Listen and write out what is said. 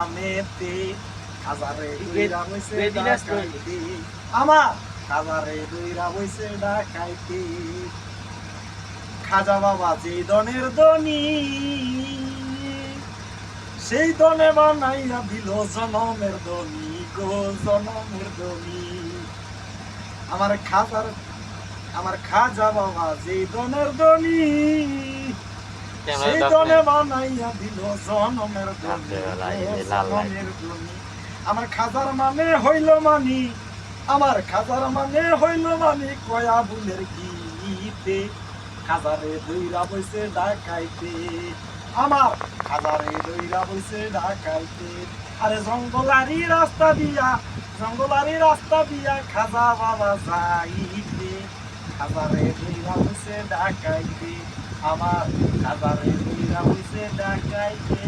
আমেতে খাজারে দুইরা বইছে ডাকাইতে আমার খাজারে দুইরা বইছে ডাকাইতে খাজা বাবা যে দনের দনি সেই দনে বানাইয়া দিল জনমের দনি গো জনমের দনি আমার খাজা বাবা যে দনের দনি সেই দনে বানাইয়া দিল জনমের দনি জনমের দনি আমার খাজার মানে হইল মানি আমার খাজার মানে হইল মানি কয়া বুলের গীতে খাজারে দইরা বইছে ডাকাইতে আমার খাজারে দইরা বইছে ডাকাইতে আরে জঙ্গলারি রাস্তা দিয়া খাজা বাবা যাইতে খাজারে দইরা বইছে ডাকাইতে আমার খাজারে দইরা বইছে ডাকাইতে